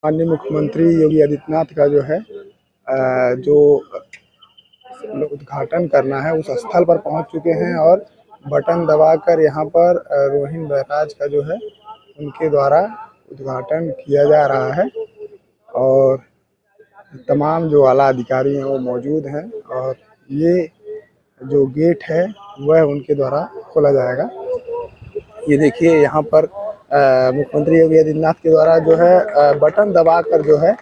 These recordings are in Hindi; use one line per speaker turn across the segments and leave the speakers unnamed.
माननीय मुख्यमंत्री योगी आदित्यनाथ का जो है जो उद्घाटन करना है उस स्थल पर पहुंच चुके हैं और बटन दबाकर यहाँ पर रोहिन बैराज का जो है उनके द्वारा उद्घाटन किया जा रहा है और तमाम जो आला अधिकारी हैं वो मौजूद हैं और ये जो गेट है वह उनके द्वारा खोला जाएगा। ये देखिए यहाँ पर मुख्यमंत्री योगी आदित्यनाथ के द्वारा जो है बटन दबाकर जो है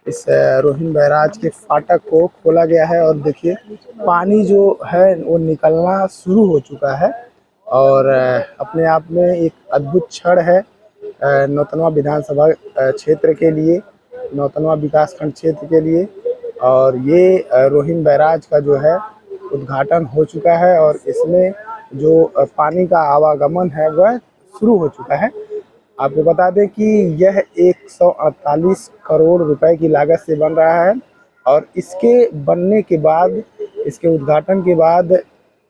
इस रोहिन बैराज के फाटक को खोला गया है और देखिए पानी जो है वो निकलना शुरू हो चुका है और अपने आप में एक अद्भुत क्षण है नौतनवा विधानसभा क्षेत्र के लिए, नौतनवा विकासखंड क्षेत्र के लिए। और ये रोहिन बैराज का जो है उद्घाटन हो चुका है और इसमें जो पानी का आवागमन है वह शुरू हो चुका है। आपको बता दें कि यह 148 करोड़ रुपए की लागत से बन रहा है और इसके बनने के बाद, इसके उद्घाटन के बाद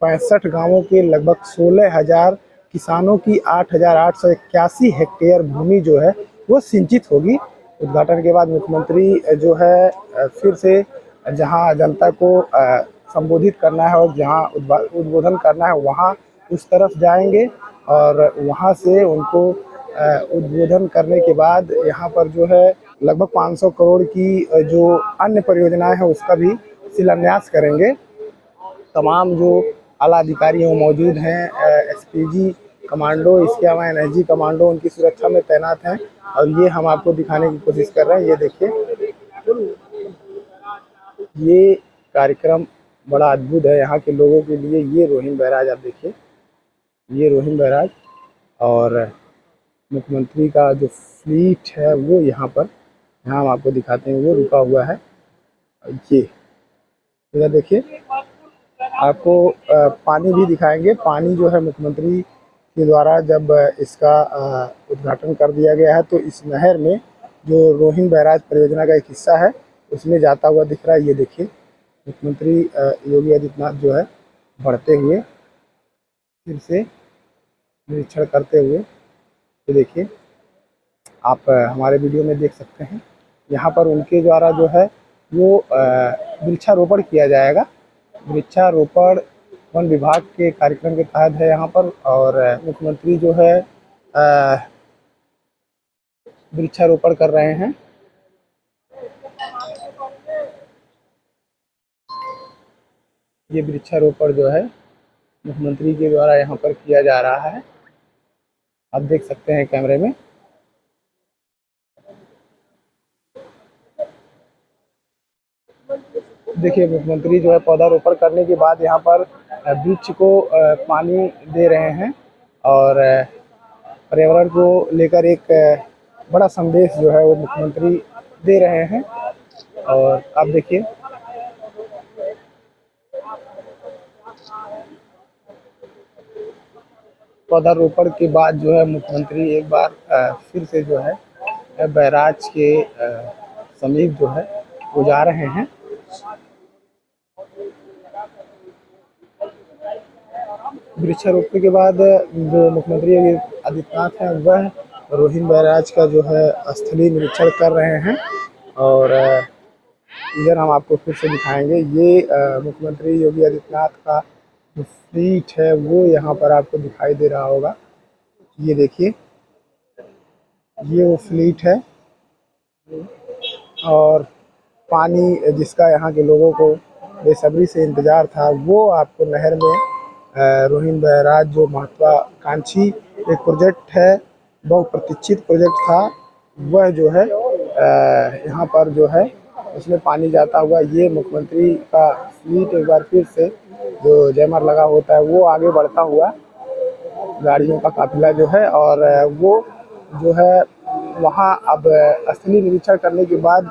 65 गांवों के लगभग 16,000 किसानों की 8,881 हेक्टेयर भूमि जो है वो सिंचित होगी। उद्घाटन के बाद मुख्यमंत्री जो है फिर से जहां जनता को संबोधित करना है और जहां उद्बोधन करना है वहां उस तरफ जाएंगे और वहां से उनको उद्बोधन करने के बाद यहाँ पर जो है लगभग 500 करोड़ की जो अन्य परियोजनाएं हैं उसका भी शिलान्यास करेंगे। तमाम जो आला अधिकारी हैं मौजूद हैं, एसपीजी कमांडो, इसके अलावा एनएसजी कमांडो उनकी सुरक्षा में तैनात हैं और ये हम आपको दिखाने की कोशिश कर रहे हैं। ये देखिए ये कार्यक्रम बड़ा अद्भुत है यहाँ के लोगों के लिए। ये रोहिन बैराज आप देखिए, ये रोहिन बैराज और मुख्यमंत्री का जो फ्लीट है वो यहाँ हम आपको दिखाते हैं, वो रुका हुआ है। ये इधर देखिए, आपको पानी भी दिखाएंगे। पानी जो है मुख्यमंत्री के द्वारा जब इसका उद्घाटन कर दिया गया है तो इस नहर में जो रोहिन बैराज परियोजना का एक हिस्सा है उसमें जाता हुआ दिख रहा है। ये देखिए मुख्यमंत्री योगी आदित्यनाथ जो है बढ़ते हुए फिर से निरीक्षण करते हुए, ये देखिए आप हमारे वीडियो में देख सकते हैं। यहाँ पर उनके द्वारा जो है वो वृक्षारोपण किया जाएगा। वृक्षारोपण वन विभाग के कार्यक्रम के तहत है यहाँ पर और मुख्यमंत्री जो है वृक्षारोपण कर रहे हैं। ये वृक्षारोपण जो है मुख्यमंत्री के द्वारा यहाँ पर किया जा रहा है, आप देख सकते हैं कैमरे में। देखिए मुख्यमंत्री जो है पौधारोपण करने के बाद यहाँ पर वृक्ष को पानी दे रहे हैं और पर्यावरण को लेकर एक बड़ा संदेश जो है वो मुख्यमंत्री दे रहे हैं। और आप देखिए पौधारोपण के बाद जो है मुख्यमंत्री एक बार फिर से जो है बैराज के समीप जो है वो जा रहे हैं। वृक्षारोपण के बाद जो मुख्यमंत्री योगी आदित्यनाथ हैं वह रोहिन बैराज का जो है स्थलीय निरीक्षण कर रहे हैं और इधर हम आपको फिर से दिखाएंगे। ये मुख्यमंत्री योगी आदित्यनाथ का जो फ्लीट है वो यहाँ पर आपको दिखाई दे रहा होगा। ये देखिए ये वो फ्लीट है और पानी जिसका यहाँ के लोगों को बेसब्री से इंतज़ार था वो आपको नहर में रोहिन बैराज जो महत्वाकांक्षी एक प्रोजेक्ट है, बहुप्रतीक्षित प्रोजेक्ट था, वह जो है यहाँ पर जो है उसमें पानी जाता हुआ ये मुख्यमंत्री का फ्लीट एक बार फिर से जो जयमर लगा होता है वो आगे बढ़ता हुआ गाड़ियों का काफिला जो है और वो जो है वहाँ अब स्थलीय निरीक्षण करने के बाद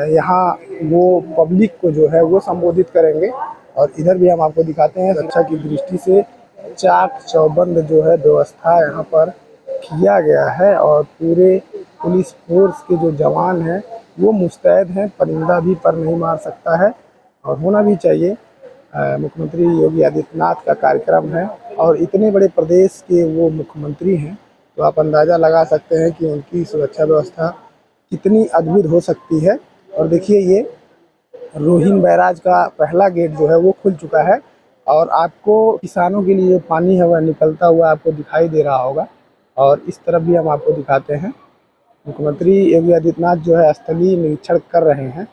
यहाँ वो पब्लिक को जो है वो संबोधित करेंगे। और इधर भी हम आपको दिखाते हैं, सुरक्षा की दृष्टि से चाक चौबंद जो है व्यवस्था यहाँ पर किया गया है और पूरे पुलिस फोर्स के जो जवान हैं वो मुस्तैद हैं। परिंदा भी पर नहीं मार सकता है और होना भी चाहिए। मुख्यमंत्री योगी आदित्यनाथ का कार्यक्रम है और इतने बड़े प्रदेश के वो मुख्यमंत्री हैं तो आप अंदाज़ा लगा सकते हैं कि उनकी सुरक्षा व्यवस्था कितनी अद्भुत हो सकती है। और देखिए ये रोहिन बैराज का पहला गेट जो है वो खुल चुका है और आपको किसानों के लिए जो पानी है वह निकलता हुआ आपको दिखाई दे रहा होगा। और इस तरफ भी हम आपको दिखाते हैं। मुख्यमंत्री योगी आदित्यनाथ जो है स्थलीय निरीक्षण कर रहे हैं।